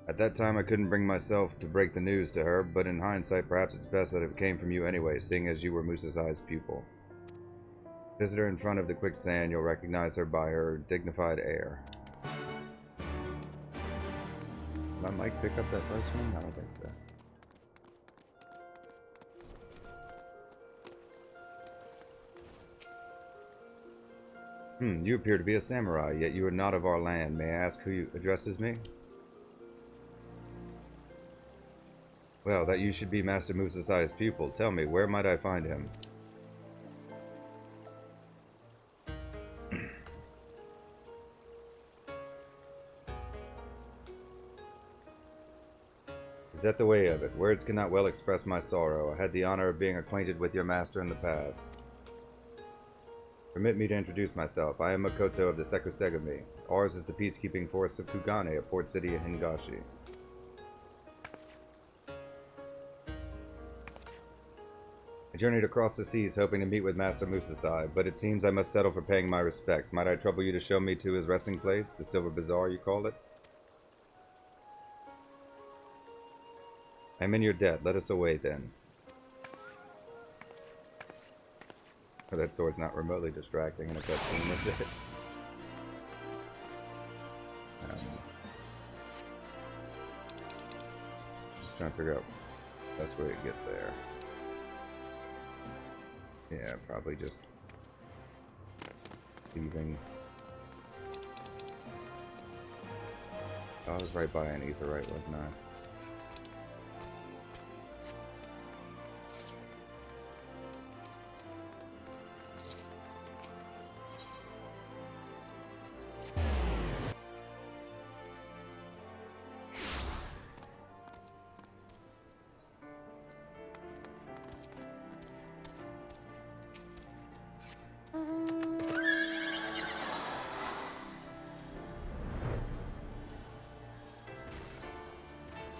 At that time, I couldn't bring myself to break the news to her, but in hindsight, perhaps it's best that it came from you anyway, seeing as you were Musasai's pupil. Visit her in front of the quicksand, you'll recognize her by her dignified air. Did my mic pick up that first one? I don't think so. You appear to be a samurai, yet you are not of our land. May I ask who addresses me? Well, that you should be Master Musasai's pupil. Tell me, where might I find him? Is that the way of it? Words cannot well express my sorrow. I had the honor of being acquainted with your master in the past. Permit me to introduce myself. I am Makoto of the Sekusegami. Ours is the peacekeeping force of Kugane, a port city in Hingashi. I journeyed across the seas hoping to meet with Master Musasai, but it seems I must settle for paying my respects. Might I trouble you to show me to his resting place, the Silver Bazaar you called it? I am in your debt. Let us away then. Oh, that sword's not remotely distracting in a cutscene, is it? Just trying to figure out the best way to get there. Yeah, probably just leaving. Oh, I was right by an aetheryte, wasn't I?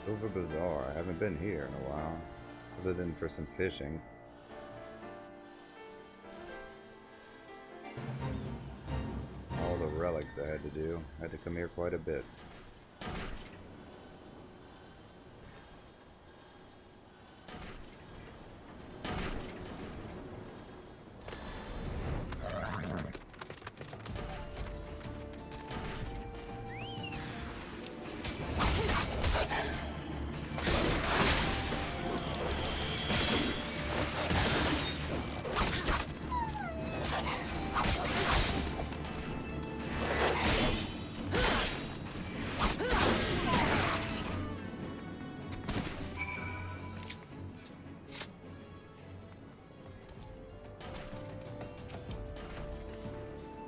Silver Bazaar. I haven't been here in a while, other than for some fishing. All the relics I had to do. I had to come here quite a bit.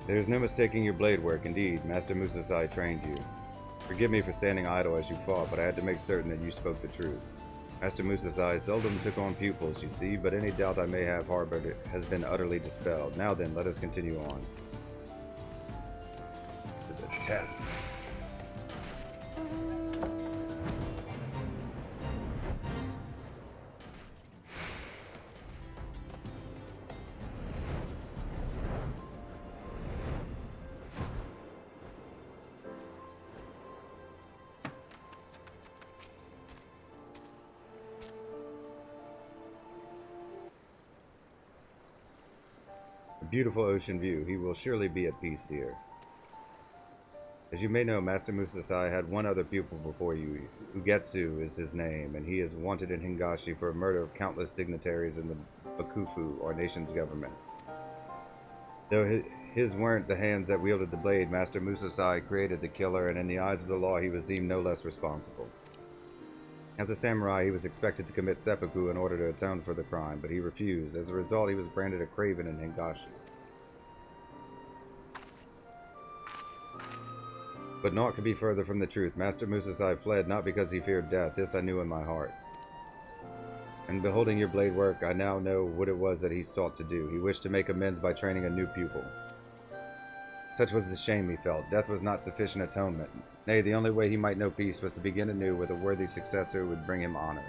There is no mistaking your blade work, indeed. Master Musasai trained you. Forgive me for standing idle as you fought, but I had to make certain that you spoke the truth. Master Musasai seldom took on pupils, you see, but any doubt I may have harbored has been utterly dispelled. Now then, let us continue on. This is a test. Beautiful ocean view. He will surely be at peace here. As you may know, Master Musasai had one other pupil before you. Ugetsu is his name, and he is wanted in Hingashi for murder of countless dignitaries in the Bakufu, or nation's government. Though his weren't the hands that wielded the blade, Master Musasai created the killer, and in the eyes of the law he was deemed no less responsible. As a samurai, he was expected to commit seppuku in order to atone for the crime, but he refused. As a result, he was branded a craven in Hingashi. But naught could be further from the truth. Master Musasai fled not because he feared death. This I knew in my heart. And beholding your blade work, I now know what it was that he sought to do. He wished to make amends by training a new pupil. Such was the shame he felt. Death was not sufficient atonement. Nay, the only way he might know peace was to begin anew with a worthy successor who would bring him honor.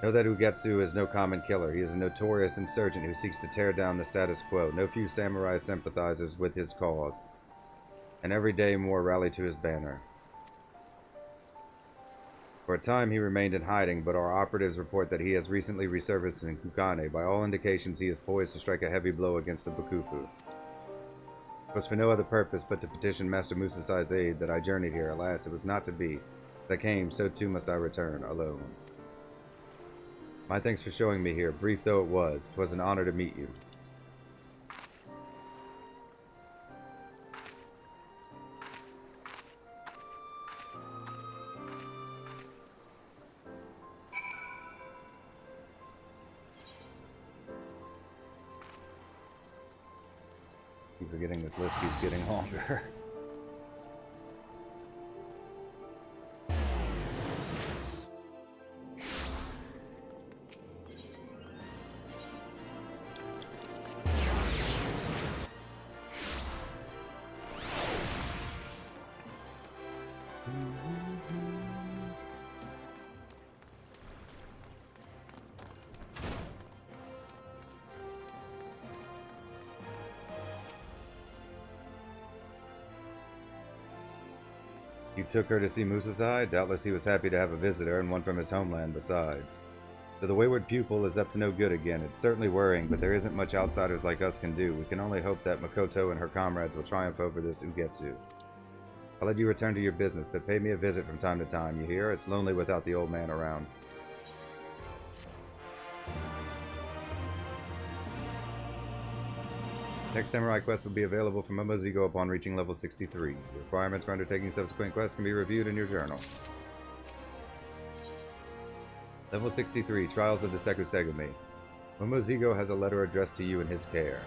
Know that Ugetsu is no common killer. He is a notorious insurgent who seeks to tear down the status quo. No few samurai sympathizers with his cause, and every day more rally to his banner. For a time he remained in hiding, but our operatives report that he has recently resurfaced in Kugane. By all indications, he is poised to strike a heavy blow against the Bakufu. It was for no other purpose but to petition Master Musasai's aid that I journeyed here. Alas, it was not to be. As I came, so too must I return, alone. My thanks for showing me here, brief though it was. 'Twas an honor to meet you. Keep forgetting this list keeps getting longer. You took her to see Musasai? Doubtless he was happy to have a visitor, and one from his homeland besides. So the wayward pupil is up to no good again. It's certainly worrying, but there isn't much outsiders like us can do. We can only hope that Makoto and her comrades will triumph over this Ugetsu. I'll let you return to your business, but pay me a visit from time to time, you hear? It's lonely without the old man around. Next samurai quest will be available from Momozigo upon reaching level 63. The requirements for undertaking subsequent quests can be reviewed in your journal. Level 63, Trials of the Sekusegumi. Momozigo has a letter addressed to you in his care.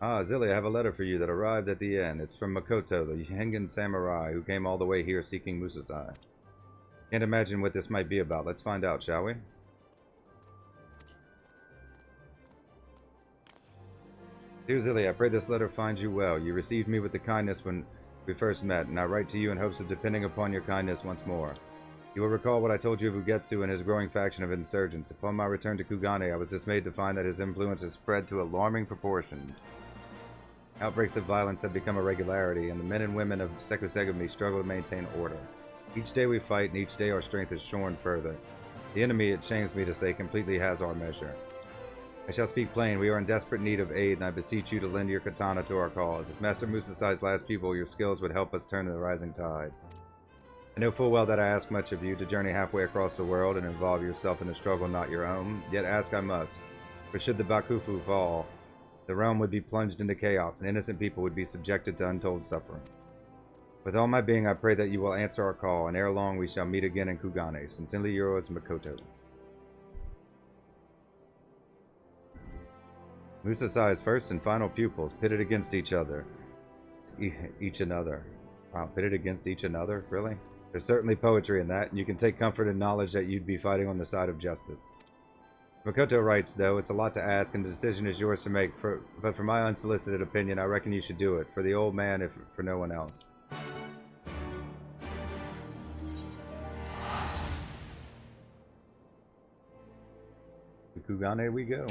Ah, Zilly, I have a letter for you that arrived at the inn. It's from Makoto, the Hengen samurai who came all the way here seeking Musasai. Can't imagine what this might be about. Let's find out, shall we? Dear Zilly, I pray this letter finds you well. You received me with the kindness when we first met, and I write to you in hopes of depending upon your kindness once more. You will recall what I told you of Ugetsu and his growing faction of insurgents. Upon my return to Kugane, I was dismayed to find that his influence has spread to alarming proportions. Outbreaks of violence have become a regularity, and the men and women of Sekusegumi struggle to maintain order. Each day we fight, and each day our strength is shorn further. The enemy, it shames me to say, completely has our measure. I shall speak plain. We are in desperate need of aid, and I beseech you to lend your katana to our cause. As Master Musasai's last pupil, your skills would help us turn the rising tide. I know full well that I ask much of you, to journey halfway across the world and involve yourself in a struggle not your own. Yet ask I must, for should the Bakufu fall, the realm would be plunged into chaos, and innocent people would be subjected to untold suffering. With all my being, I pray that you will answer our call, and ere long we shall meet again in Kugane. Sincerely yours, Makoto. Musasai's first and final pupils, pitted against each other. Each another. Wow, pitted against each another? Really? There's certainly poetry in that, and you can take comfort in knowledge that you'd be fighting on the side of justice. Makoto writes, though, it's a lot to ask, and the decision is yours to make, but for my unsolicited opinion, I reckon you should do it. For the old man, if for no one else. To Kugane we go.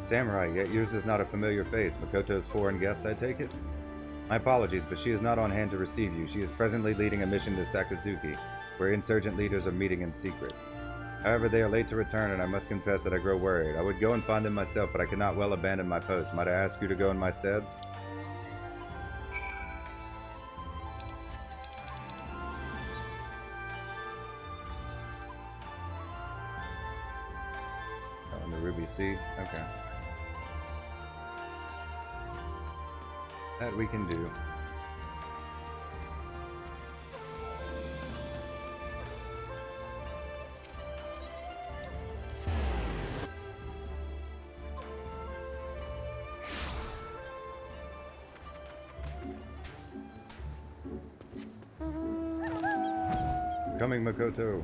Samurai, yet yours is not a familiar face. Makoto's foreign guest, I take it? My apologies, but she is not on hand to receive you. She is presently leading a mission to Sakazuki, where insurgent leaders are meeting in secret. However, they are late to return, and I must confess that I grow worried. I would go and find them myself, but I cannot well abandon my post. Might I ask you to go in my stead? Oh, in the Ruby Sea? Okay. That we can do. Coming, Makoto.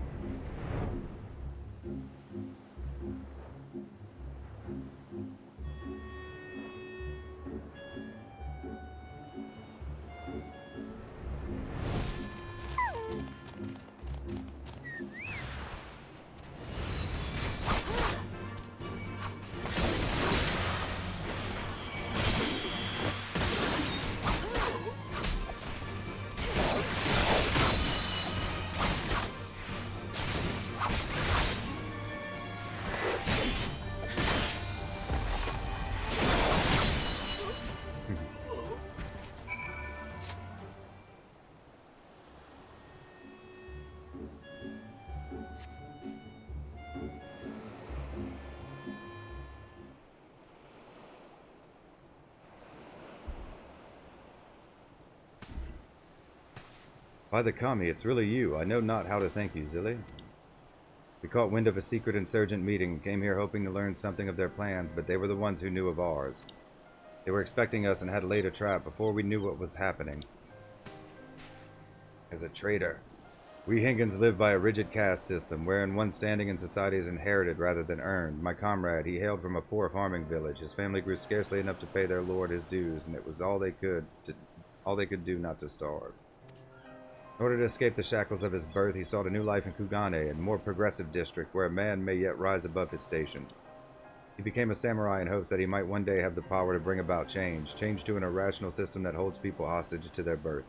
By the Kami, it's really you. I know not how to thank you, Zilly. We caught wind of a secret insurgent meeting, came here hoping to learn something of their plans, but they were the ones who knew of ours. They were expecting us and had laid a trap before we knew what was happening. As a traitor. We Hingans live by a rigid caste system, wherein one's standing in society is inherited rather than earned. My comrade, he hailed from a poor farming village. His family grew scarcely enough to pay their lord his dues, and it was all they could do not to starve. In order to escape the shackles of his birth, he sought a new life in Kugane, a more progressive district where a man may yet rise above his station. He became a samurai in hopes that he might one day have the power to bring about change to an irrational system that holds people hostage to their birth.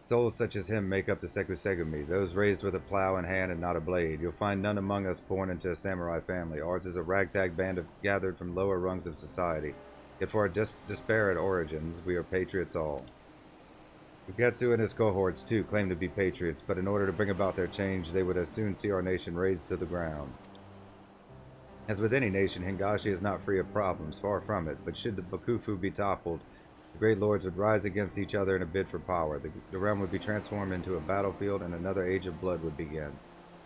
Souls such as him make up the Sekusegumi, those raised with a plow in hand and not a blade. You'll find none among us born into a samurai family. Ours is a ragtag band gathered from lower rungs of society. Yet for our disparate origins, we are patriots all. Ugetsu and his cohorts, too, claim to be patriots, but in order to bring about their change, they would as soon see our nation razed to the ground. As with any nation, Hingashi is not free of problems, far from it, but should the Bakufu be toppled, the great lords would rise against each other in a bid for power. The realm would be transformed into a battlefield, and another age of blood would begin.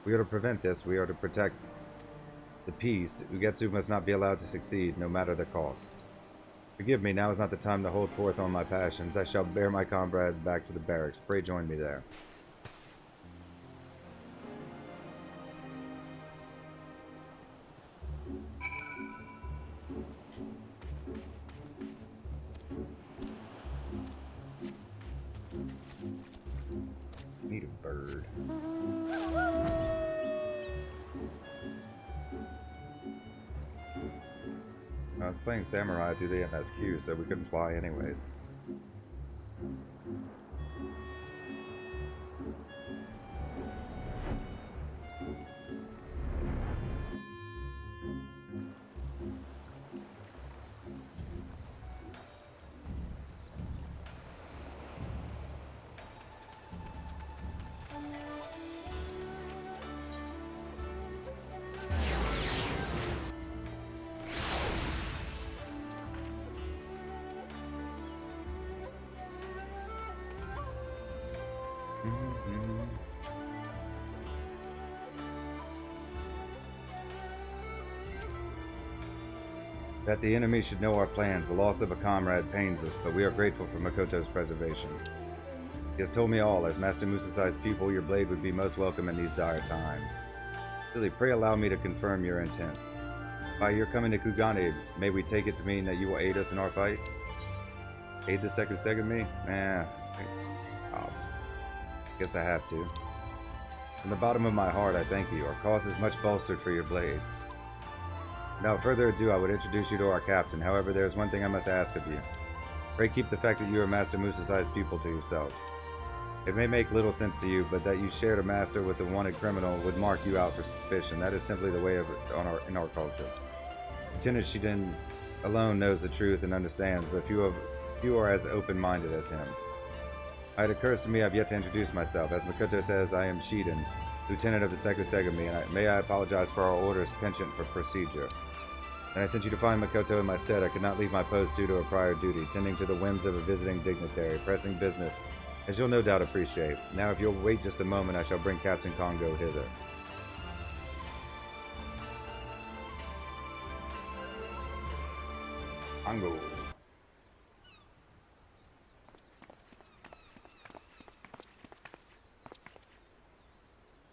We are to prevent this. We are to protect the peace. Ugetsu must not be allowed to succeed, no matter the cost. Forgive me, now is not the time to hold forth on my passions. I shall bear my comrade back to the barracks. Pray join me there. Need a bird. I was playing Samurai through the MSQ, so we couldn't fly anyways. That the enemy should know our plans. The loss of a comrade pains us, but we are grateful for Makoto's preservation. He has told me all. As Master Musasai's pupil, your blade would be most welcome in these dire times. Really, pray allow me to confirm your intent. By your coming to Kugane, may we take it to mean that you will aid us in our fight? Aid the Sekusegumi? Hobbs. Guess I have to. From the bottom of my heart, I thank you. Our cause is much bolstered for your blade. Without further ado, I would introduce you to our captain. However, there is one thing I must ask of you. Pray keep the fact that you are Master Musasai's pupil to yourself. It may make little sense to you, but that you shared a master with a wanted criminal would mark you out for suspicion. That is simply the way of it in our culture. Lieutenant Shiden alone knows the truth and understands, but few are as open-minded as him. It occurs to me I've yet to introduce myself. As Makoto says, I am Shiden, Lieutenant of the Sekusegumi, and may I apologize for our orders penchant for procedure. And I sent you to find Makoto in my stead. I could not leave my post due to a prior duty, tending to the whims of a visiting dignitary, pressing business, as you'll no doubt appreciate. Now, if you'll wait just a moment, I shall bring Captain Kongo hither. Kongo.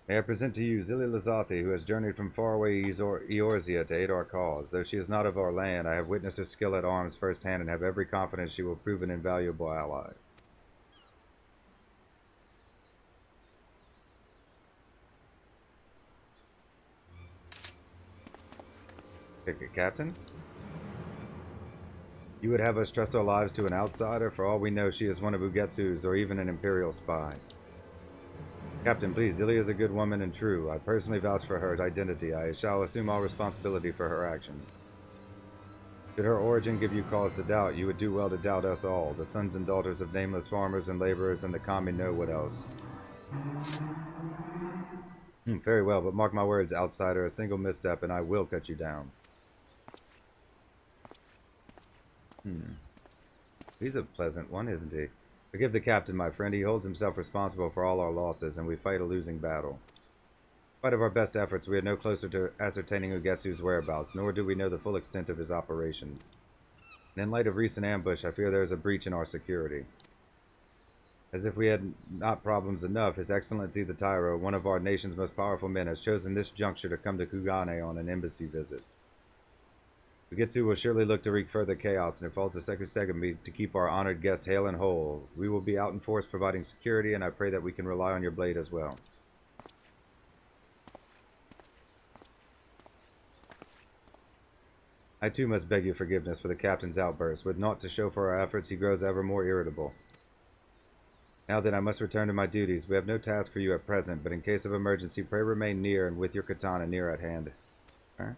May I present to you Zili Lazathi, who has journeyed from faraway Eorzea to aid our cause. Though she is not of our land, I have witnessed her skill at arms firsthand and have every confidence she will prove an invaluable ally. Pick a captain? You would have us trust our lives to an outsider? For all we know, she is one of Ugetsu's or even an Imperial spy. Captain, please, Zili is a good woman and true. I personally vouch for her identity. I shall assume all responsibility for her actions. Should her origin give you cause to doubt, you would do well to doubt us all. The sons and daughters of nameless farmers and laborers and the kami know what else. Very well, but mark my words, outsider, a single misstep and I will cut you down. He's a pleasant one, isn't he? Forgive the captain, my friend. He holds himself responsible for all our losses, and we fight a losing battle. In spite of our best efforts, we are no closer to ascertaining Ugetsu's whereabouts, nor do we know the full extent of his operations. And in light of recent ambush, I fear there is a breach in our security. As if we had not problems enough, His Excellency the Tyro, one of our nation's most powerful men, has chosen this juncture to come to Kugane on an embassy visit. Ugetsu will surely look to wreak further chaos, and it falls to Sekusegami to keep our honored guest hale and whole. We will be out in force providing security, and I pray that we can rely on your blade as well. I too must beg your forgiveness for the captain's outburst. With naught to show for our efforts, he grows ever more irritable. Now then, I must return to my duties. We have no task for you at present, but in case of emergency, pray remain near and with your katana near at hand. Alright.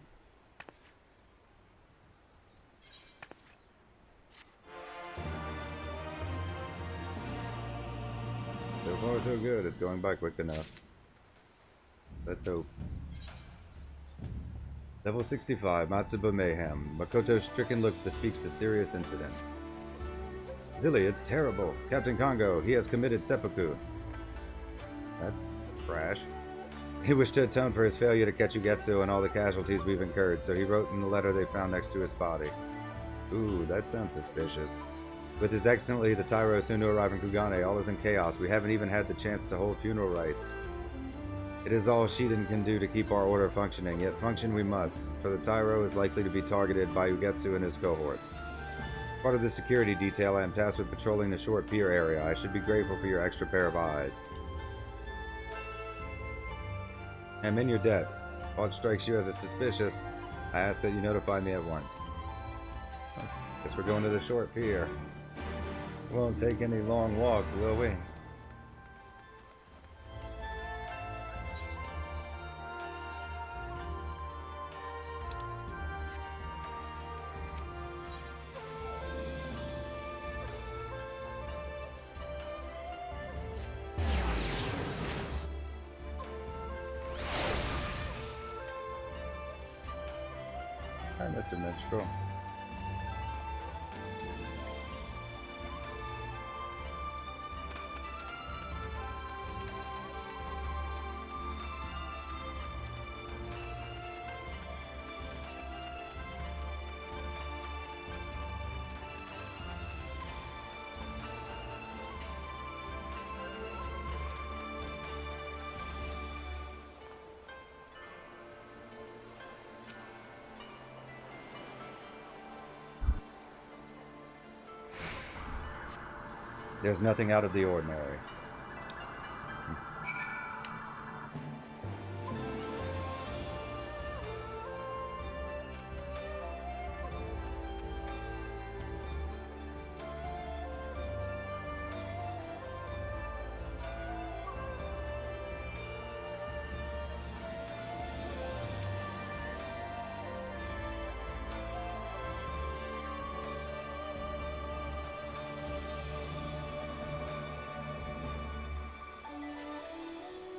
So far, so good. It's going by quick enough. Let's hope. Level 65, Matsuba Mayhem. Makoto's stricken look bespeaks a serious incident. Zili, it's terrible. Captain Kongo, he has committed seppuku. That's trash. He wished to atone for his failure to catch Ugetsu and all the casualties we've incurred, so he wrote in the letter they found next to his body. Ooh, that sounds suspicious. With His Excellency the Tyro soon to arrive in Kugane, all is in chaos. We haven't even had the chance to hold funeral rites. It is all Shiden can do to keep our order functioning, yet function we must, for the Tyro is likely to be targeted by Ugetsu and his cohorts. Part of the security detail, I am tasked with patrolling the short pier area. I should be grateful for your extra pair of eyes. I am in your debt. If what strikes you as a suspicious, I ask that you notify me at once. Guess we're going to the short pier. We won't take any long walks, will we? Hi, Mr. Minstrel. There's nothing out of the ordinary.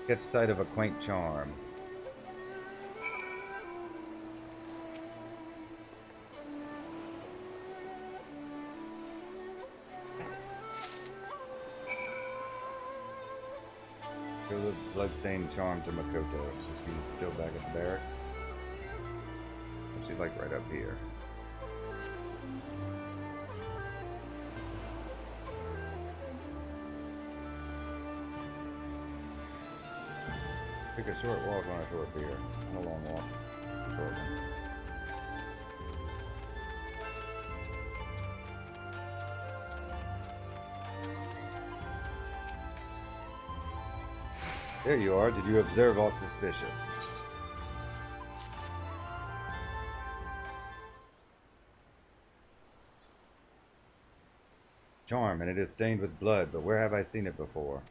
Catch sight of a quaint charm. Show the bloodstained charm to Makoto. She's still back at the barracks. She's like right up here. Take a short walk on a short beer. Not a long walk. A short one. There you are. Did you observe aught suspicious? Charm, and it is stained with blood, but where have I seen it before?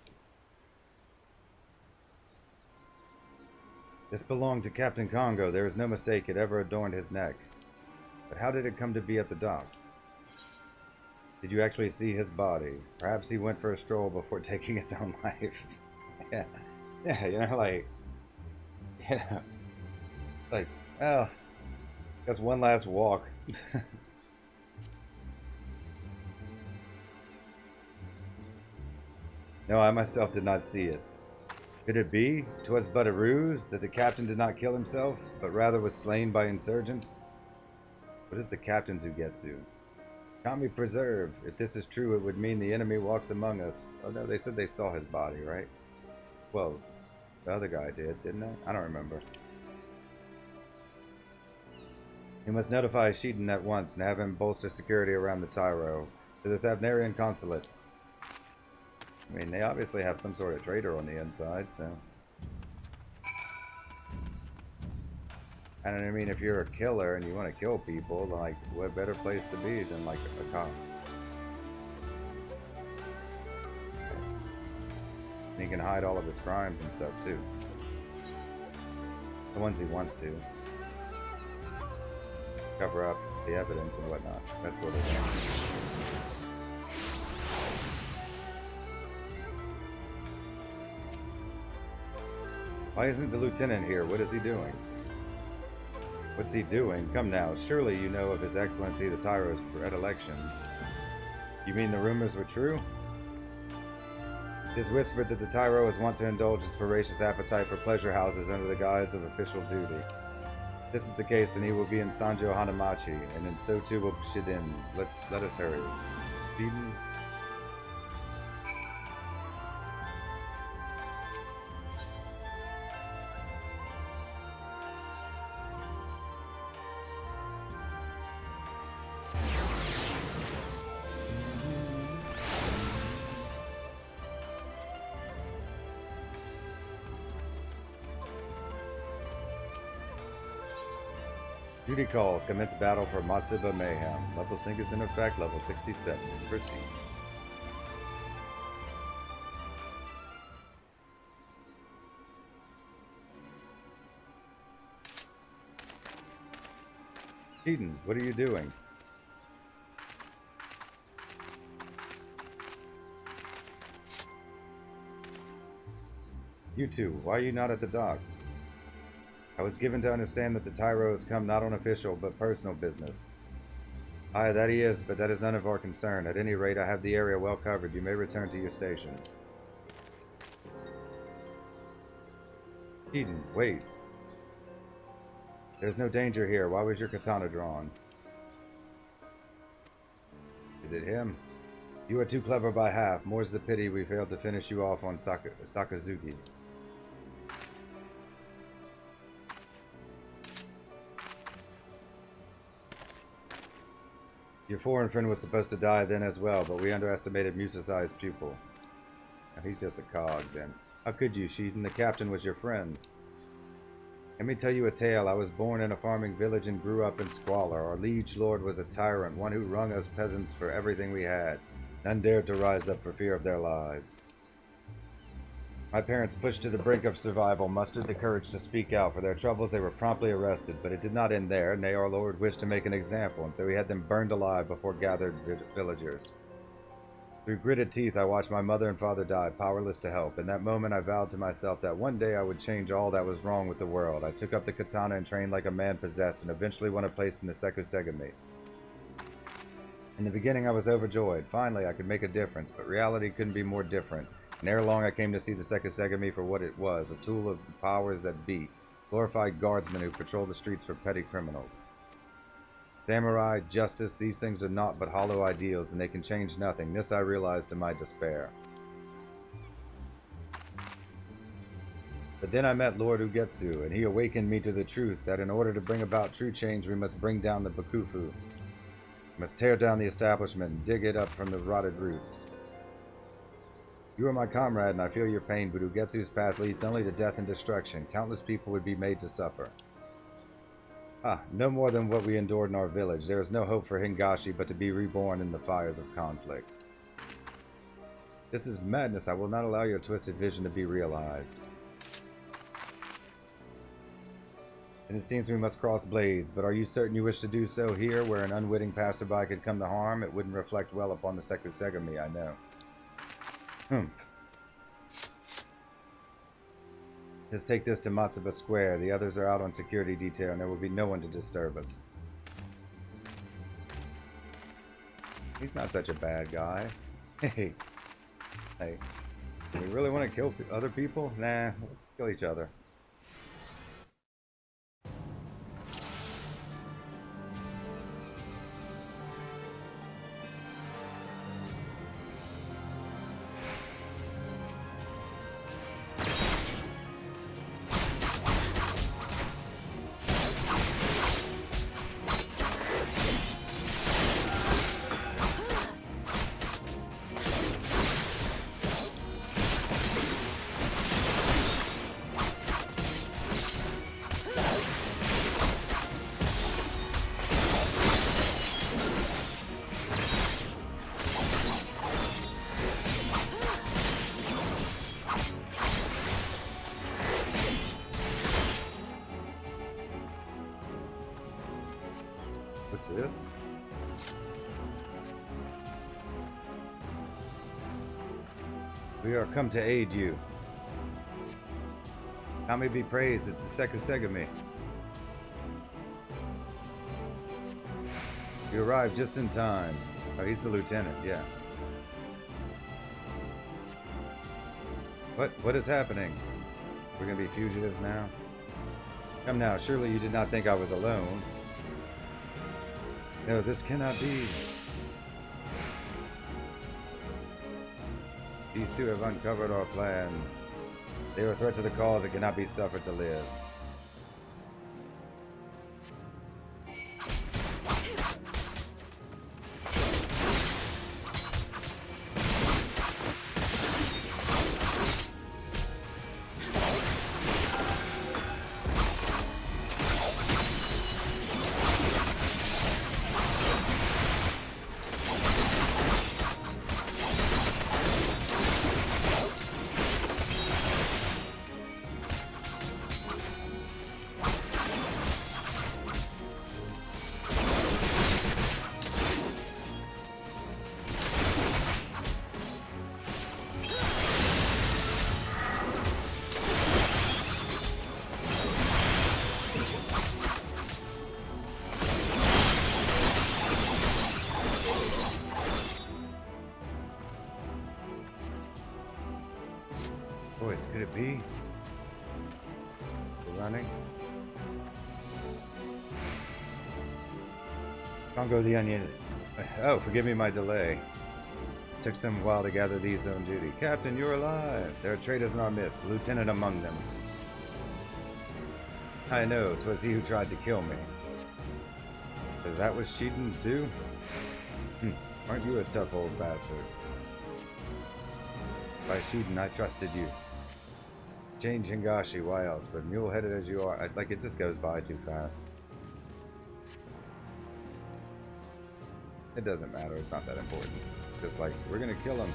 This belonged to Captain Congo. There is no mistake it ever adorned his neck. But how did it come to be at the docks? Did you actually see his body? Perhaps he went for a stroll before taking his own life. Yeah. Yeah, you know, like... Yeah. Like, well... Guess one last walk. No, I myself did not see it. Could it be 'twas but a ruse, that the captain did not kill himself, but rather was slain by insurgents? What if the captain's Ugetsu? Kami preserved. If this is true, it would mean the enemy walks among us. Oh no, they said they saw his body, right? Well, the other guy did, didn't they? I don't remember. You must notify Sheetan at once and have him bolster security around the Tyro. To the Thavnarian consulate. I mean, they obviously have some sort of traitor on the inside, so... And I mean, if you're a killer and you want to kill people, like, what better place to be than, like, a cop? And he can hide all of his crimes and stuff, too. The ones he wants to. Cover up the evidence and whatnot. That sort of thing. Why isn't the lieutenant here? What is he doing? What's he doing? Come now, surely you know of His Excellency the Tyro's predilections. You mean the rumors were true? It is whispered that the Tyro is wont to indulge his voracious appetite for pleasure houses under the guise of official duty. If this is the case, then he will be in Sanjo Hanamachi, and in so too will Shiden. Let us hurry. Shiden? Duty calls. Commence battle for Matsuba Mayhem. Level sync is in effect. Level 67. Proceed. Eden, what are you doing? You two, why are you not at the docks? I was given to understand that the Tyro has come not on official, but personal business. Aye, that he is, but that is none of our concern. At any rate, I have the area well covered. You may return to your stations. Eden, wait. There's no danger here. Why was your katana drawn? Is it him? You are too clever by half. More's the pity we failed to finish you off on Sakazuki. Your foreign friend was supposed to die then as well, but we underestimated Musasai's pupil. Now he's just a cog, then. How could you, Shiden? The captain was your friend. Let me tell you a tale. I was born in a farming village and grew up in squalor. Our liege lord was a tyrant, one who wrung us peasants for everything we had. None dared to rise up for fear of their lives. My parents, pushed to the brink of survival, mustered the courage to speak out. For their troubles they were promptly arrested, but it did not end there. Nay, our lord wished to make an example, and so he had them burned alive before gathered villagers. Through gritted teeth I watched my mother and father die, powerless to help. In that moment I vowed to myself that one day I would change all that was wrong with the world. I took up the katana and trained like a man possessed, and eventually won a place in the Sekusegami. In the beginning I was overjoyed. Finally I could make a difference, but reality couldn't be more different. And ere long I came to see the Sekusegami for what it was, a tool of the powers that be, glorified guardsmen who patrol the streets for petty criminals. Samurai, justice, these things are naught but hollow ideals, and they can change nothing. This I realized to my despair. But then I met Lord Ugetsu, and he awakened me to the truth that in order to bring about true change, we must bring down the Bakufu. We must tear down the establishment and dig it up from the rotted roots. You are my comrade, and I feel your pain, but Ugetsu's path leads only to death and destruction. Countless people would be made to suffer. No more than what we endured in our village. There is no hope for Hingashi but to be reborn in the fires of conflict. This is madness. I will not allow your twisted vision to be realized. And it seems we must cross blades, but are you certain you wish to do so here, where an unwitting passerby could come to harm? It wouldn't reflect well upon the Sekusegami, I know. Just take this to Matsuba Square. The others are out on security detail, and there will be no one to disturb us. He's not such a bad guy. Hey. Hey. Do we really want to kill other people? Nah, let's kill each other. What's this? We are come to aid you. Kami be praised, it's the Sekusegami. You arrived just in time. Oh, he's the lieutenant, yeah. What is happening? We're gonna be fugitives now? Come now, surely you did not think I was alone. No, this cannot be. These two have uncovered our plan. They are a threat to the cause and cannot be suffered to live. Boys, could it be? We're running. Congo the Onion. Oh, forgive me my delay. Took some while to gather these on duty. Captain, you're alive. There are traitors in our midst, the lieutenant among them. I know, 'twas he who tried to kill me. But that was Shiden too? Aren't you a tough old bastard? By Shiden, I trusted you. Change Hingashi, why else? But mule-headed as you are, like it just goes by too fast. It doesn't matter, it's not that important. Just like, we're gonna kill him.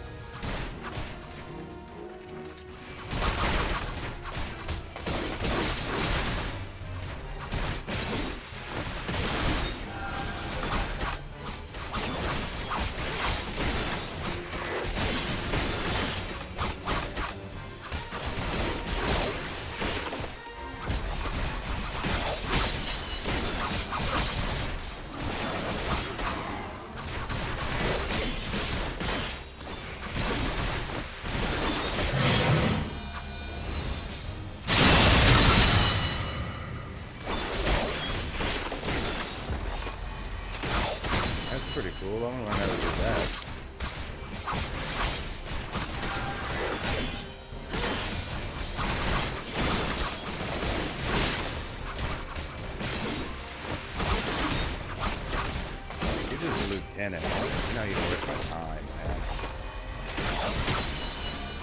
cannon. You're not even worth my time, man.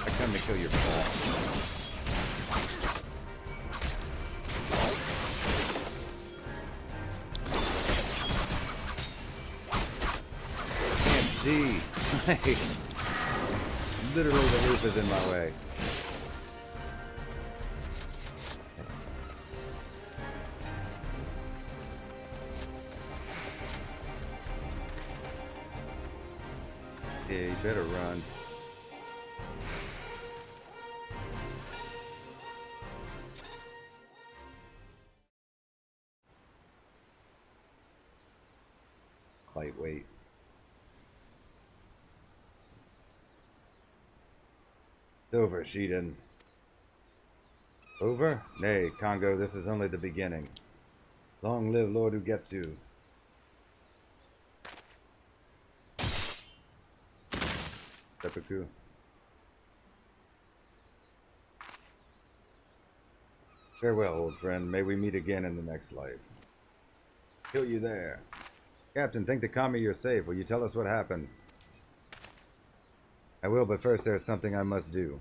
I come to kill your boss. See, literally the loop is in my way. Yeah, you better run. Lightweight. Over, Shiden. Over? Nay, Congo, this is only the beginning. Long live Lord Ugetsu. Seppuku. Farewell, old friend. May we meet again in the next life. Kill you there. Captain, thank the Kami you're safe. Will you tell us what happened? I will, but first there is something I must do.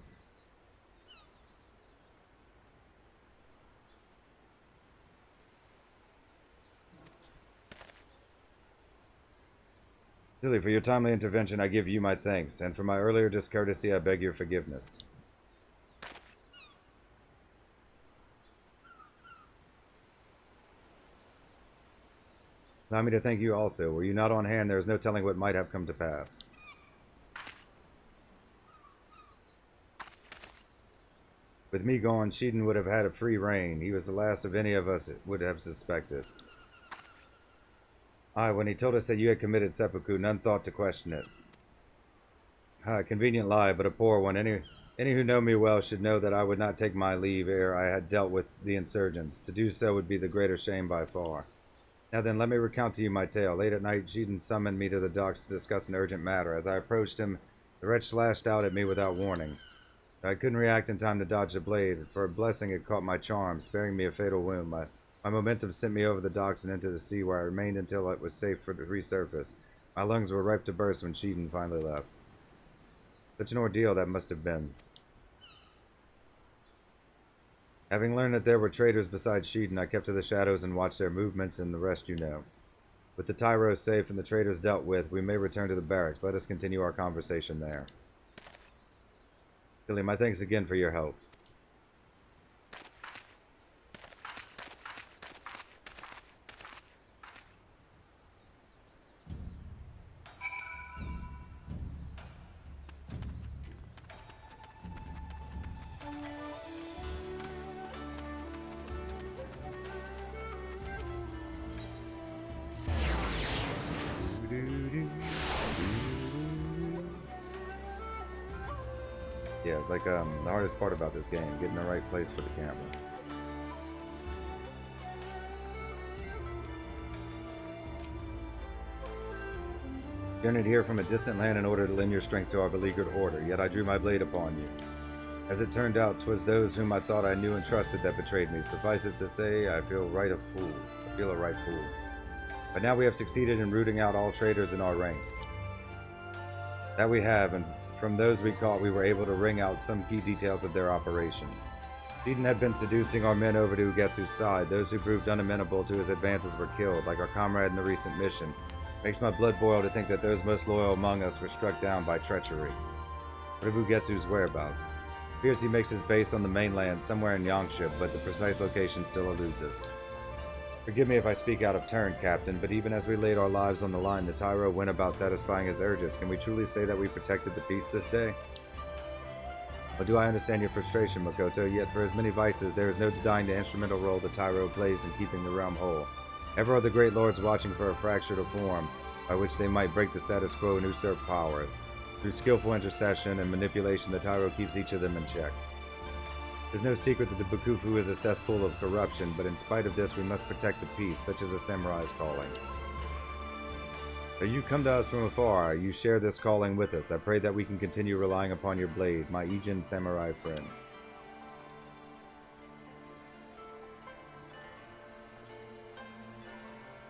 Silly, for your timely intervention I give you my thanks, and for my earlier discourtesy I beg your forgiveness. Allow me to thank you also. Were you not on hand, there is no telling what might have come to pass. With me gone, Shiden would have had a free rein. He was the last of any of us would have suspected. Aye, when he told us that you had committed seppuku, none thought to question it. A convenient lie, but a poor one. Any who know me well should know that I would not take my leave ere I had dealt with the insurgents. To do so would be the greater shame by far. Now then, let me recount to you my tale. Late at night, Shiden summoned me to the docks to discuss an urgent matter. As I approached him, the wretch slashed out at me without warning. I couldn't react in time to dodge the blade. For a blessing, it caught my charm, sparing me a fatal wound. My momentum sent me over the docks and into the sea, where I remained until it was safe to resurface. My lungs were ripe to burst when Shiden finally left. Such an ordeal that must have been. Having learned that there were traitors besides Shiden, I kept to the shadows and watched their movements, and the rest you know. With the Tyro safe and the traitors dealt with, we may return to the barracks. Let us continue our conversation there. Billy, my thanks again for your help. Yeah, it's like the hardest part about this game, getting the right place for the camera. Journeyed here from a distant land in order to lend your strength to our beleaguered order, yet I drew my blade upon you. As it turned out, 'twas those whom I thought I knew and trusted that betrayed me. Suffice it to say, I feel a right fool. But now we have succeeded in rooting out all traitors in our ranks. That we have, and from those we caught, we were able to wring out some key details of their operation. Shiden had been seducing our men over to Ugetsu's side. Those who proved unamenable to his advances were killed, like our comrade in the recent mission. Makes my blood boil to think that those most loyal among us were struck down by treachery. What of Ugetsu's whereabouts? Fears he makes his base on the mainland, somewhere in Yangshi, but the precise location still eludes us. Forgive me if I speak out of turn, Captain, but even as we laid our lives on the line, the Tyro went about satisfying his urges. Can we truly say that we protected the peace this day? Well, do I understand your frustration, Makoto, yet for as many vices, there is no denying the instrumental role the Tyro plays in keeping the realm whole. Ever are the great lords watching for a fracture to form, by which they might break the status quo and usurp power. Through skillful intercession and manipulation, the Tyro keeps each of them in check. It is no secret that the Bakufu is a cesspool of corruption, but in spite of this, we must protect the peace, such as a samurai's calling. Though you come to us from afar, you share this calling with us. I pray that we can continue relying upon your blade, my Ijin samurai friend.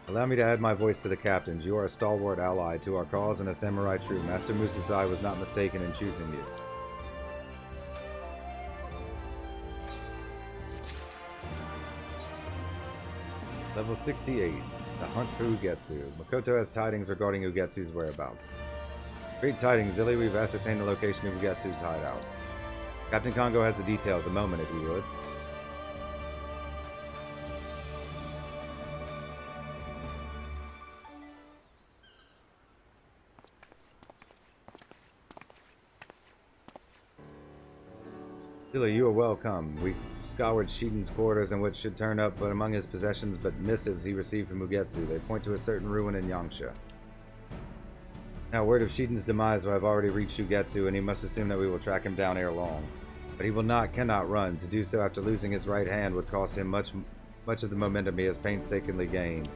Allow me to add my voice to the captain's. You are a stalwart ally to our cause and a samurai true. Master Musasai was not mistaken in choosing you. Level 68. The Hunt for Ugetsu. Makoto has tidings regarding Ugetsu's whereabouts. Great tidings, Zilly. We've ascertained the location of Ugetsu's hideout. Captain Kongo has the details. A moment, if you would. Zilly, you are welcome. We scoured Shiden's quarters and what should turn up but among his possessions but missives he received from Ugetsu. They point to a certain ruin in Yangsha. Now, word of Shiden's demise will have already reached Ugetsu, and he must assume that we will track him down ere long. But he cannot run. To do so after losing his right hand would cost him much of the momentum he has painstakingly gained.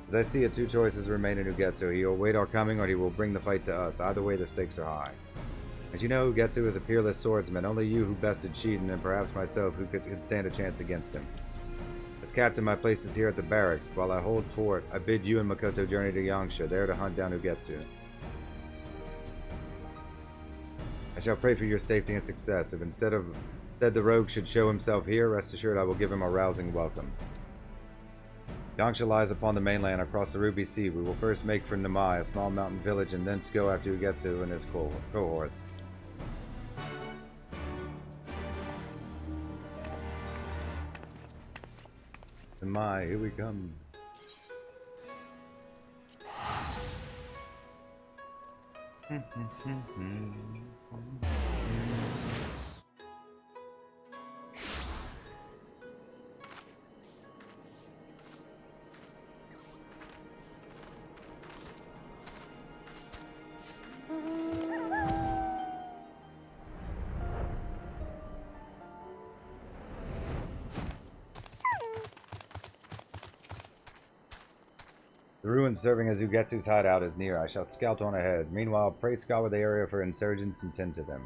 As I see it, two choices remain in Ugetsu. He will wait our coming, or he will bring the fight to us. Either way, the stakes are high. As you know, Ugetsu is a peerless swordsman. Only you who bested Shiden, and perhaps myself, who could stand a chance against him. As captain, my place is here at the barracks. While I hold fort, I bid you and Makoto journey to Yangsha, there to hunt down Ugetsu. I shall pray for your safety and success. If instead the rogue should show himself here, rest assured I will give him a rousing welcome. Yangsha lies upon the mainland across the Ruby Sea. We will first make for Namai, a small mountain village, and thence go after Ugetsu and his cohorts. Namai, here we come. The ruin serving as Ugetsu's hideout is near. I shall scout on ahead. Meanwhile, pray scour the area for insurgents and tend to them.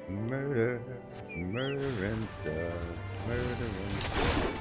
Murder, murder and stuff, murder and stuff.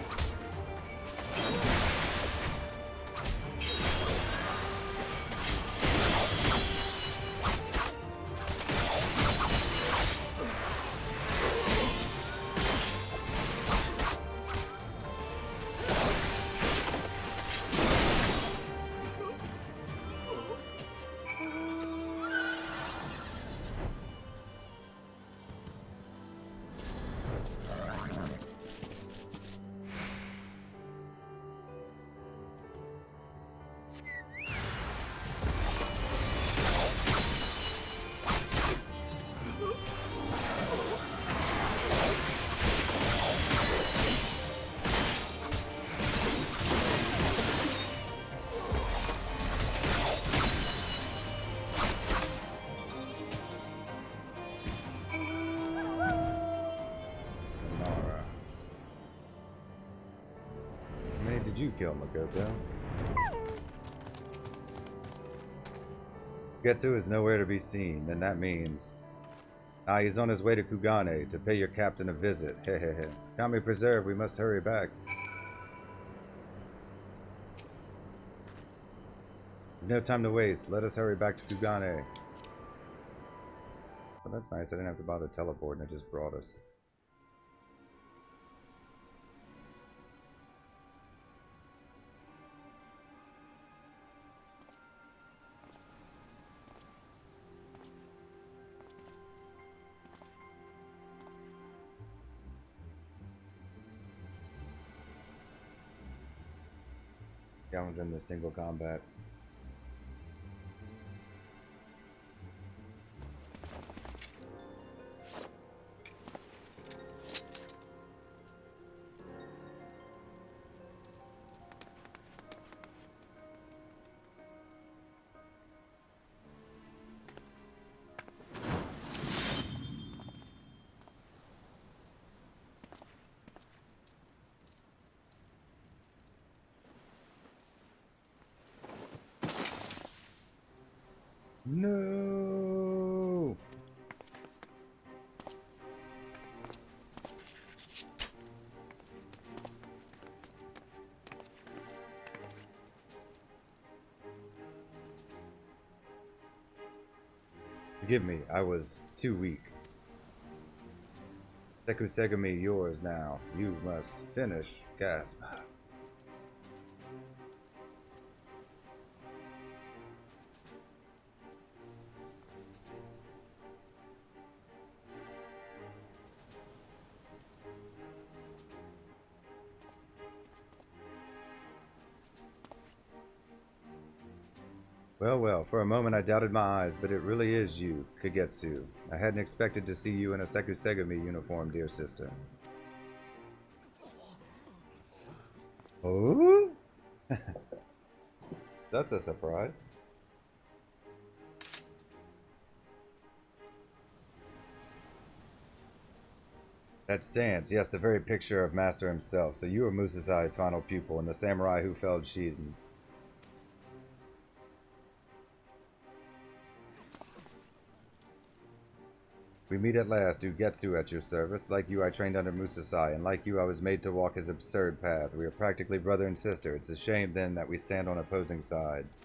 Did you kill Makoto? Getsu is nowhere to be seen, and that means... Ah, he's on his way to Kugane to pay your captain a visit. Hehehe. Kami preserve, we must hurry back. No time to waste. Let us hurry back to Kugane. Well, that's nice. I didn't have to bother teleporting. It just brought us. Challenge in the single combat. No. Forgive me, I was too weak. Sekusegami, yours now. You must finish. Gasp. Well, well, for a moment I doubted my eyes, but it really is you, Kagetsu. I hadn't expected to see you in a Sekusegami uniform, dear sister. Oh? That's a surprise. That stance, yes, the very picture of Master himself. So you were Musasai's final pupil and the samurai who felled Shiden. We meet at last, Ugetsu at your service. Like you, I trained under Musasai, and like you, I was made to walk his absurd path. We are practically brother and sister. It's a shame, then, that we stand on opposing sides.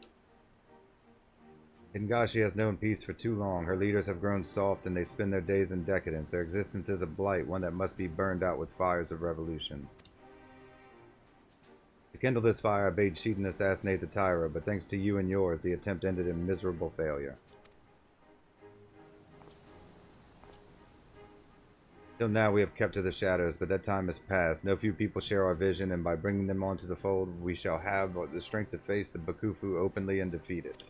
Hingashi has known peace for too long. Her leaders have grown soft, and they spend their days in decadence. Their existence is a blight, one that must be burned out with fires of revolution. To kindle this fire, I bade Shiden assassinate the Tyra, but thanks to you and yours, the attempt ended in miserable failure. Till now we have kept to the shadows, but that time has passed. No few people share our vision, and by bringing them onto the fold, we shall have the strength to face the Bakufu openly and defeat it.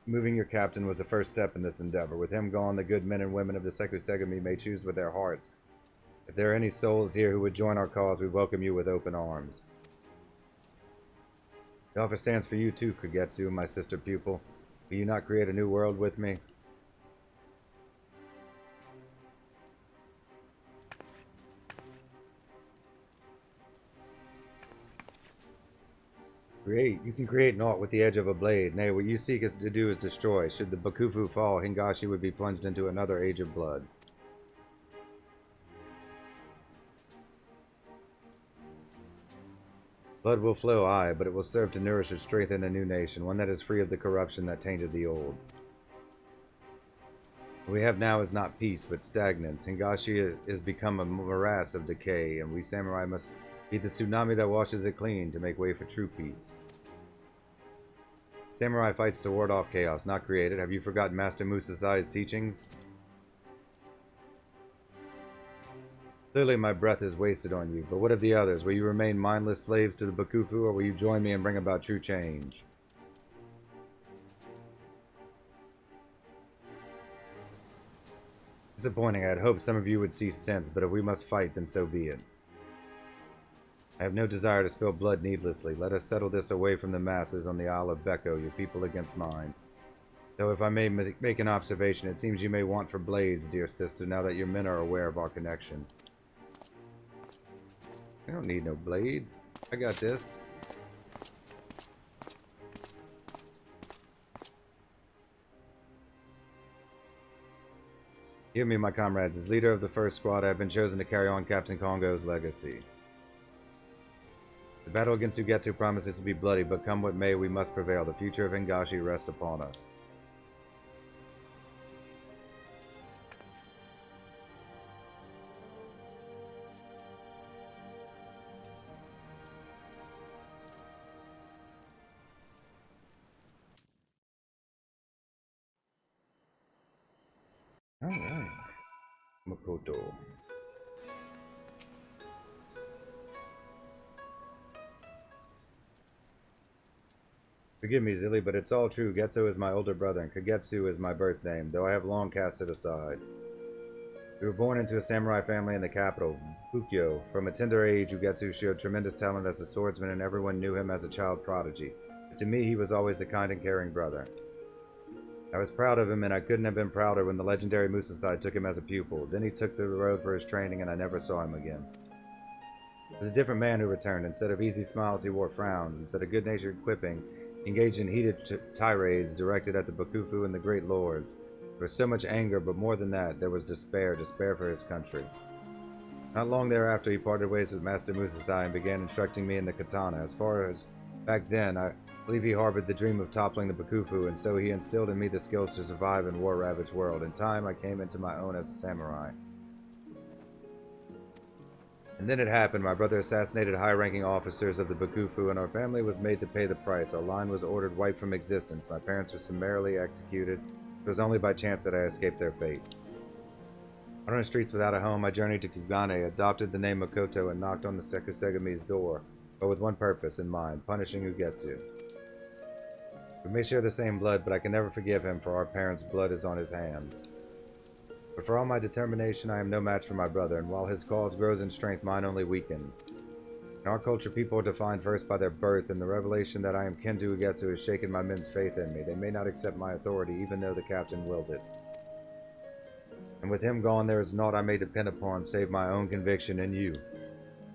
Moving your captain was the first step in this endeavor. With him gone, the good men and women of the Sekusegami may choose with their hearts. If there are any souls here who would join our cause, we welcome you with open arms. The offer stands for you too, Kagetsu, my sister pupil. Will you not create a new world with me? Create. You can create naught with the edge of a blade. Nay, what you seek to do is destroy. Should the Bakufu fall, Hingashi would be plunged into another age of blood. Blood will flow, aye, but it will serve to nourish and strengthen a new nation, one that is free of the corruption that tainted the old. What we have now is not peace, but stagnance. Hingashi is become a morass of decay, and we samurai must be the tsunami that washes it clean to make way for true peace. Samurai fights to ward off chaos, not create it. Have you forgotten Master Musasai's teachings? Clearly my breath is wasted on you, but what of the others? Will you remain mindless slaves to the Bakufu, or will you join me and bring about true change? Disappointing. I had hoped some of you would see sense, but if we must fight, then so be it. I have no desire to spill blood needlessly. Let us settle this away from the masses on the Isle of Beko, your people against mine. Though if I may make an observation, it seems you may want for blades, dear sister, now that your men are aware of our connection. I don't need no blades. I got this. Hear me, my comrades. As leader of the first squad, I have been chosen to carry on Captain Kongo's legacy. The battle against Ugetsu promises to be bloody, but come what may, we must prevail. The future of Engashi rests upon us. Alright. Makoto. Forgive me, Zilly, but it's all true. Getsu is my older brother, and Kagetsu is my birth name, though I have long cast it aside. We were born into a samurai family in the capital, Bukyo. From a tender age, Ugetsu showed tremendous talent as a swordsman, and everyone knew him as a child prodigy. But to me, he was always the kind and caring brother. I was proud of him, and I couldn't have been prouder when the legendary Musasai took him as a pupil. Then he took the road for his training, and I never saw him again. It was a different man who returned. Instead of easy smiles, he wore frowns. Instead of good-natured quipping, he engaged in heated tirades directed at the Bakufu and the great lords. There was so much anger, but more than that, there was despair for his country. Not long thereafter, he parted ways with Master Musasai and began instructing me in the katana. As far as back then, I believe he harbored the dream of toppling the Bakufu, and so he instilled in me the skills to survive in war-ravaged world. In time, I came into my own as a samurai. And then it happened. My brother assassinated high-ranking officers of the Bakufu, and our family was made to pay the price. Our line was ordered wiped from existence. My parents were summarily executed. It was only by chance that I escaped their fate. On the streets without a home, I journeyed to Kugane, adopted the name Makoto, and knocked on the Sekusegami's door, but with one purpose in mind, punishing Ugetsu. We may share the same blood, but I can never forgive him, for our parents' blood is on his hands. But for all my determination, I am no match for my brother, and while his cause grows in strength, mine only weakens. In our culture, people are defined first by their birth, and the revelation that I am kin to Ugetsu has shaken my men's faith in me. They may not accept my authority, even though the captain willed it. And with him gone, there is naught I may depend upon save my own conviction in you.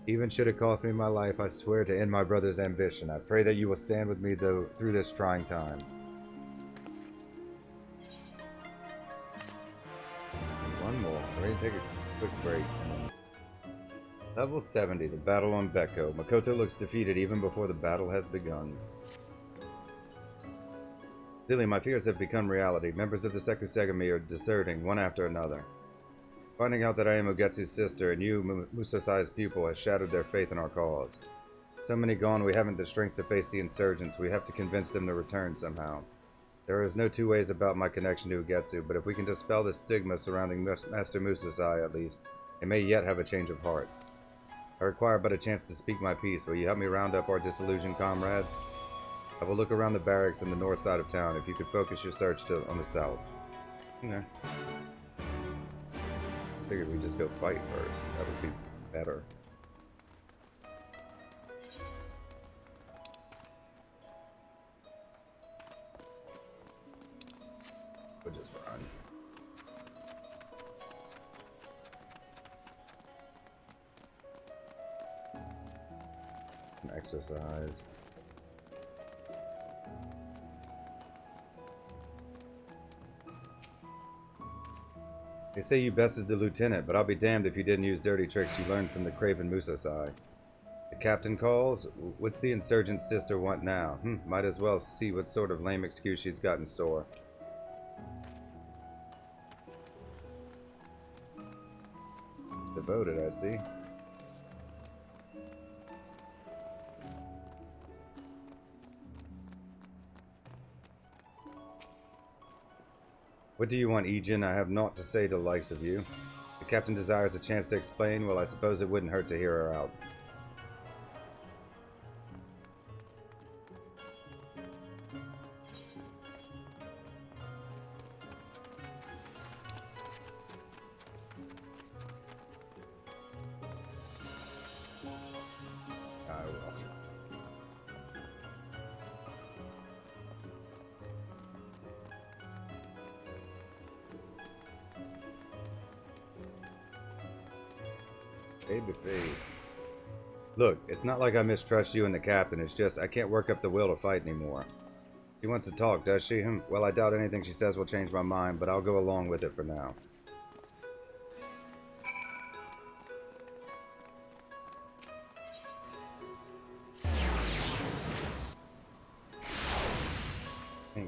Even should it cost me my life, I swear to end my brother's ambition. I pray that you will stand with me, though, through this trying time. One more. We're going to take a quick break. Level 70, the battle on Beko. Makoto looks defeated even before the battle has begun. Silly, my fears have become reality. Members of the Sekusegami are deserting, one after another. Finding out that I am Ugetsu's sister and you, Musasai's pupil, has shattered their faith in our cause. So many gone, we haven't the strength to face the insurgents. We have to convince them to return somehow. There is no two ways about my connection to Ugetsu, but if we can dispel the stigma surrounding Master Musasai at least, they may yet have a change of heart. I require but a chance to speak my piece. Will you help me round up our disillusioned comrades? I will look around the barracks in the north side of town if you could focus your search on the south. Okay. Figured we'd just go fight first. That would be better. We'll just run. Exercise. They say you bested the lieutenant, but I'll be damned if you didn't use dirty tricks you learned from the craven Musasai. The captain calls? What's the insurgent sister want now? Might as well see what sort of lame excuse she's got in store. Devoted, I see. What do you want, Ejin? I have naught to say to the likes of you. The captain desires a chance to explain. Well, I suppose it wouldn't hurt to hear her out. I will. Babyface. Look, it's not like I mistrust you and the captain, it's just I can't work up the will to fight anymore. She wants to talk, does she? Well, I doubt anything she says will change my mind, but I'll go along with it for now.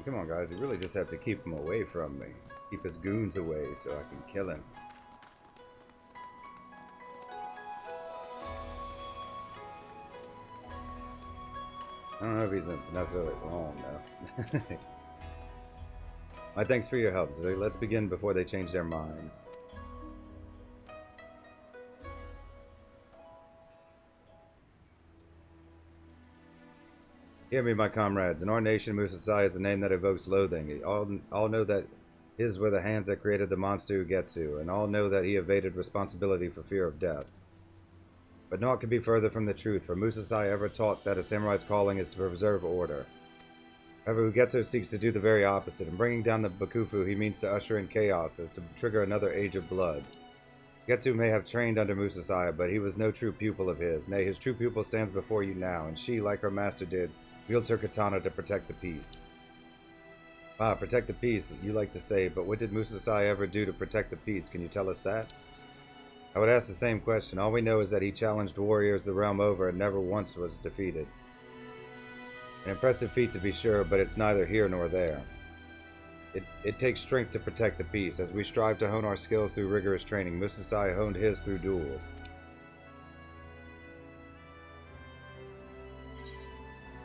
mean, come on, guys. We really just have to keep him away from me. Keep his goons away so I can kill him. I don't know if he's necessarily wrong, though. My thanks for your help, Zilly. Let's begin before they change their minds. Hear me, my comrades. In our nation, Musasai is a name that evokes loathing. All know that his were the hands that created the monster Ugetsu, and all know that he evaded responsibility for fear of death. But naught could be further from the truth, for Musasai ever taught that a samurai's calling is to preserve order. However, Ugetsu seeks to do the very opposite. In bringing down the Bakufu, he means to usher in chaos as to trigger another age of blood. Ugetsu may have trained under Musasai, but he was no true pupil of his. Nay, his true pupil stands before you now, and she, like her master did, wields her katana to protect the peace. Ah, protect the peace, you like to say, but what did Musasai ever do to protect the peace? Can you tell us that? I would ask the same question. All we know is that he challenged warriors the realm over and never once was defeated. An impressive feat to be sure, but it's neither here nor there. It takes strength to protect the peace. As we strive to hone our skills through rigorous training, Musasai honed his through duels.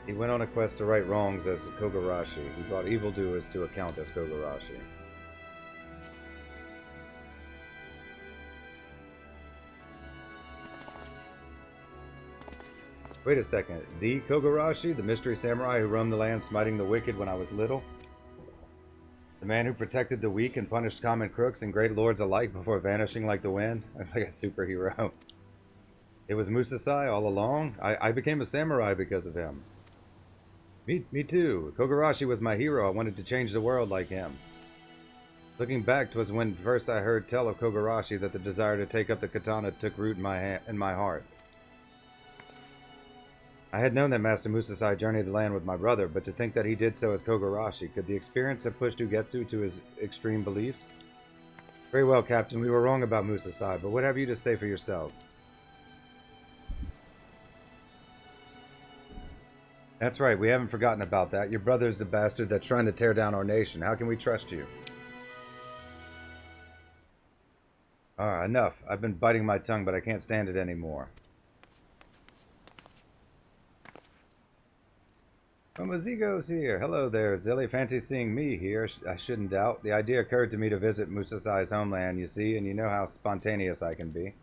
He went on a quest to right wrongs as Kogarashi. He brought evildoers to account as Kogarashi. Wait a second. The Kogarashi, the mystery samurai who roamed the land smiting the wicked when I was little? The man who protected the weak and punished common crooks and great lords alike before vanishing like the wind? That's like a superhero. It was Musasai all along? I became a samurai because of him. Me too. Kogarashi was my hero. I wanted to change the world like him. Looking back, 'twas when first I heard tell of Kogarashi that the desire to take up the katana took root in my heart. I had known that Master Musasai journeyed the land with my brother, but to think that he did so as Kogarashi, could the experience have pushed Ugetsu to his extreme beliefs? Very well, Captain, we were wrong about Musasai, but what have you to say for yourself? That's right, we haven't forgotten about that. Your brother's the bastard that's trying to tear down our nation. How can we trust you? Alright, enough. I've been biting my tongue, but I can't stand it anymore. Oh, Mazigo's here. Hello there, Zilly. Fancy seeing me here. I shouldn't doubt. The idea occurred to me to visit Musasai's homeland, you see, and you know how spontaneous I can be.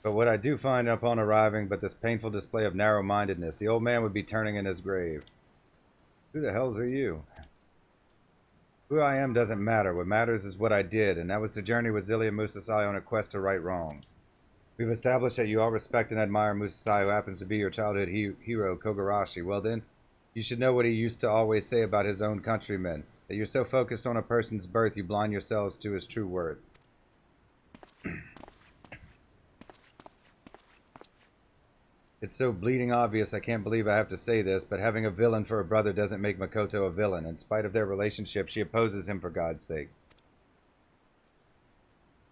But what I do find upon arriving but this painful display of narrow-mindedness, the old man would be turning in his grave. Who the hells are you? Who I am doesn't matter. What matters is what I did, and that was to journey with Zilly and Musasai on a quest to right wrongs. We've established that you all respect and admire Musasai, who happens to be your childhood hero, Kogarashi. Well then, you should know what he used to always say about his own countrymen, that you're so focused on a person's birth you blind yourselves to his true worth. It's so bleeding obvious I can't believe I have to say this, but having a villain for a brother doesn't make Makoto a villain. In spite of their relationship, she opposes him for God's sake.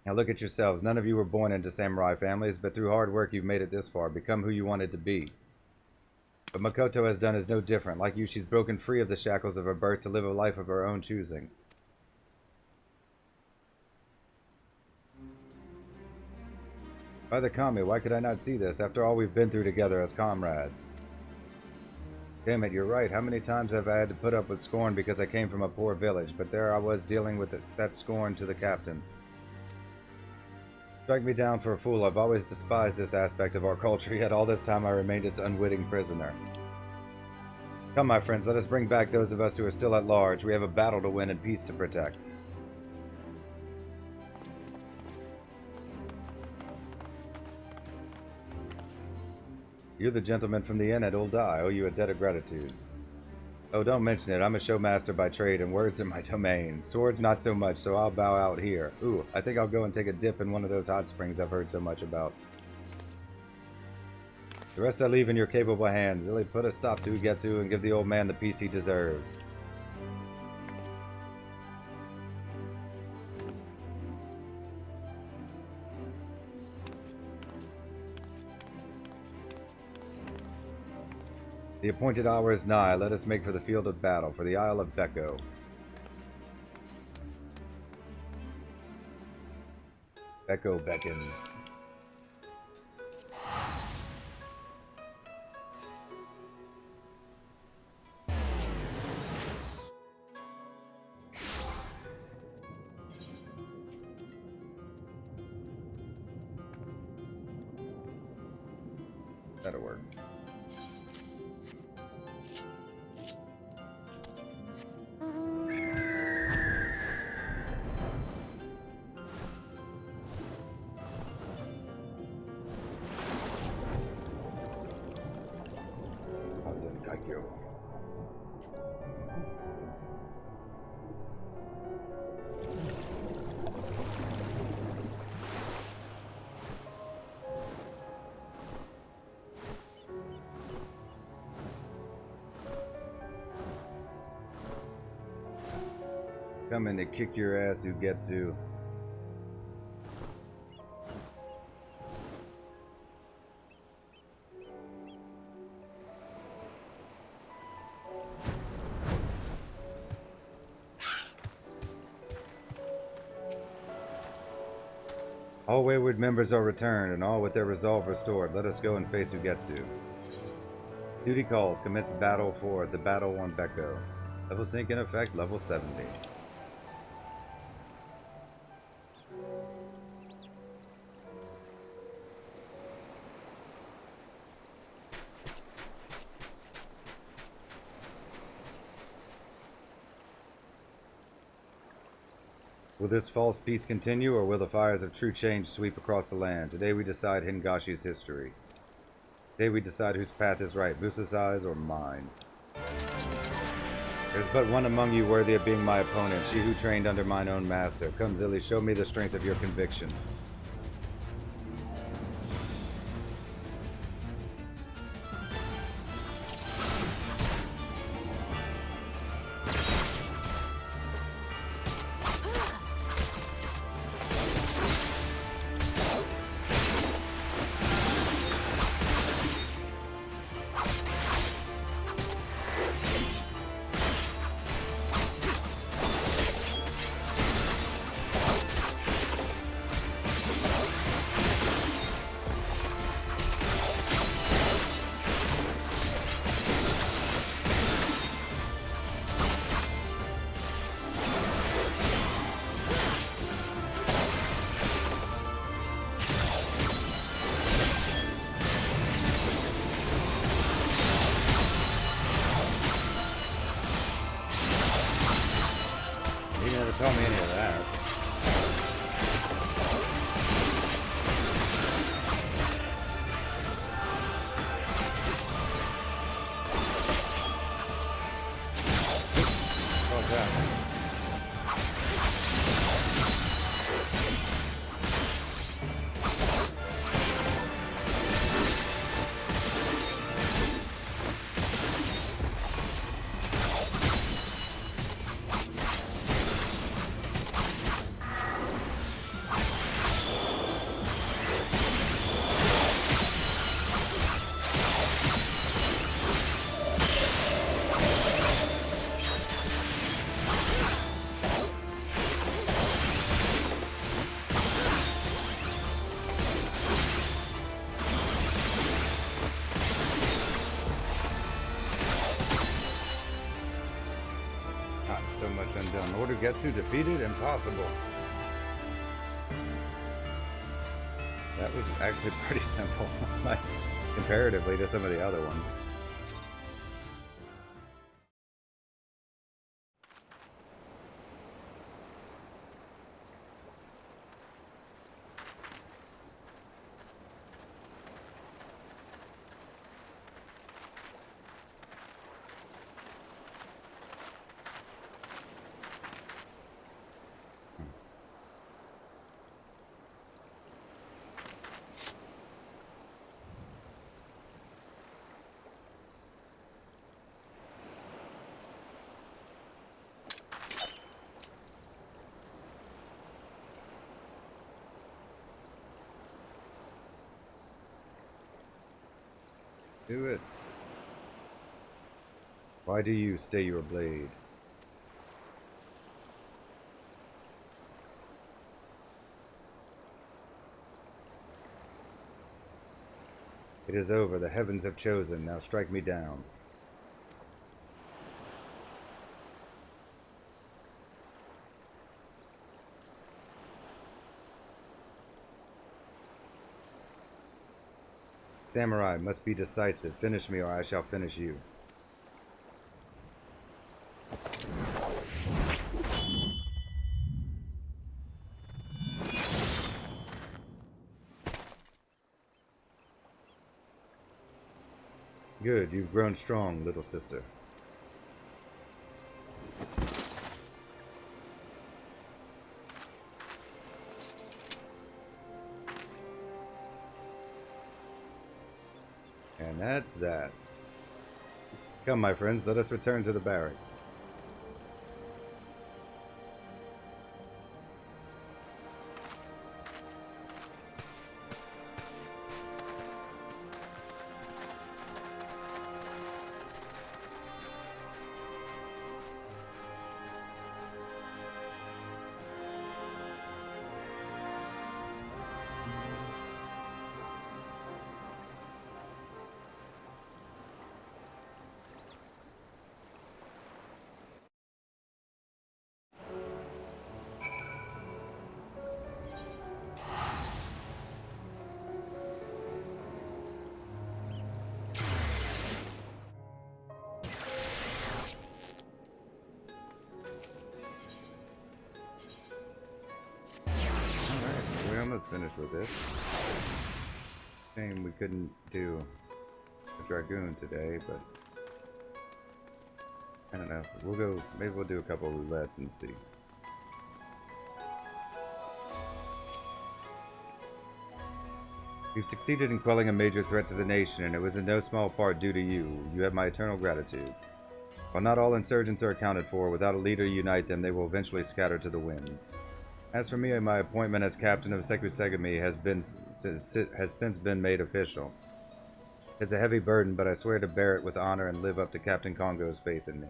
Now look at yourselves. None of you were born into samurai families, but through hard work you've made it this far, become who you wanted to be. What Makoto has done is no different. Like you, she's broken free of the shackles of her birth to live a life of her own choosing. Father Kami, why could I not see this, after all we've been through together as comrades? Damn it, you're right. How many times have I had to put up with scorn because I came from a poor village, but there I was dealing with that scorn to the captain. Strike me down for a fool. I've always despised this aspect of our culture, yet all this time I remained its unwitting prisoner. Come, my friends, let us bring back those of us who are still at large. We have a battle to win and peace to protect. You're the gentleman from the inn at Old I owe you a debt of gratitude. Oh, don't mention it. I'm a showmaster by trade, and words are my domain. Swords, not so much, so I'll bow out here. Ooh, I think I'll go and take a dip in one of those hot springs I've heard so much about. The rest I leave in your capable hands. Zilly, put a stop to Ugetsu and give the old man the peace he deserves. The appointed hour is nigh. Let us make for the field of battle, for the Isle of Becco. Becco beckons. That'll work. Coming to kick your ass, Ugetsu. All wayward members are returned, and all with their resolve restored. Let us go and face Ugetsu. Duty calls. Commence battle for the battle on Becco. Level sync in effect, level 70. Will this false peace continue, or will the fires of true change sweep across the land? Today we decide Hingashi's history. Today we decide whose path is right, Musasai's or mine. There's but one among you worthy of being my opponent, she who trained under mine own master. Come, Zilly, show me the strength of your conviction. Tell me any of that. What's that? So much undone. Order Getsu defeated? Impossible. That was actually pretty simple, like, comparatively to some of the other ones. Do it. Why do you stay your blade? It is over. The heavens have chosen. Now strike me down. Samurai must be decisive. Finish me or I shall finish you. Good, you've grown strong, little sister. And that's that. Come, my friends, let us return to the barracks. Almost finished with this. Shame we couldn't do a Dragoon today, but I don't know. We'll go, maybe we'll do a couple of roulettes and see. You've succeeded in quelling a major threat to the nation, and it was in no small part due to you. You have my eternal gratitude. While not all insurgents are accounted for, without a leader to unite them, they will eventually scatter to the winds. As for me, my appointment as captain of Sekusegami has since been made official. It's a heavy burden, but I swear to bear it with honor and live up to Captain Kongo's faith in me.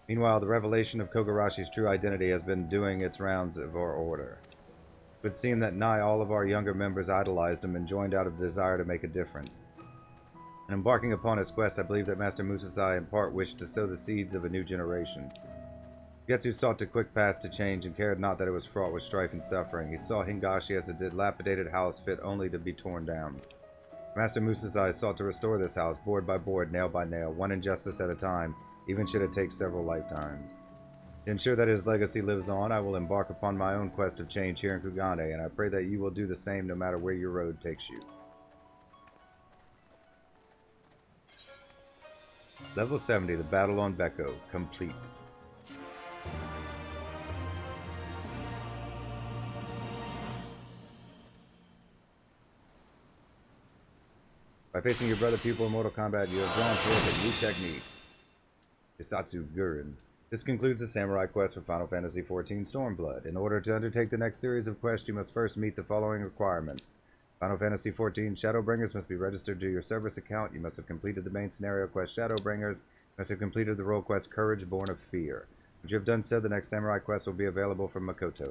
Meanwhile, the revelation of Kogarashi's true identity has been doing its rounds of our order. It would seem that nigh all of our younger members idolized him and joined out of desire to make a difference. In embarking upon his quest, I believe that Master Musasai in part wished to sow the seeds of a new generation. Getsu sought a quick path to change and cared not that it was fraught with strife and suffering. He saw Hingashi as a dilapidated house fit only to be torn down. Master Musasai sought to restore this house, board by board, nail by nail, one injustice at a time, even should it take several lifetimes. To ensure that his legacy lives on, I will embark upon my own quest of change here in Kugane, and I pray that you will do the same no matter where your road takes you. Level 70, the Battle on Beko, complete. By facing your brother pupil in Mortal Kombat, you have drawn forth a new technique, Isatsu Gurin. This concludes the Samurai quest for Final Fantasy XIV Stormblood. In order to undertake the next series of quests, you must first meet the following requirements. Final Fantasy XIV Shadowbringers must be registered to your service account. You must have completed the main scenario quest Shadowbringers. You must have completed the role quest Courage Born of Fear. Once you have done so, the next Samurai quest will be available from Makoto.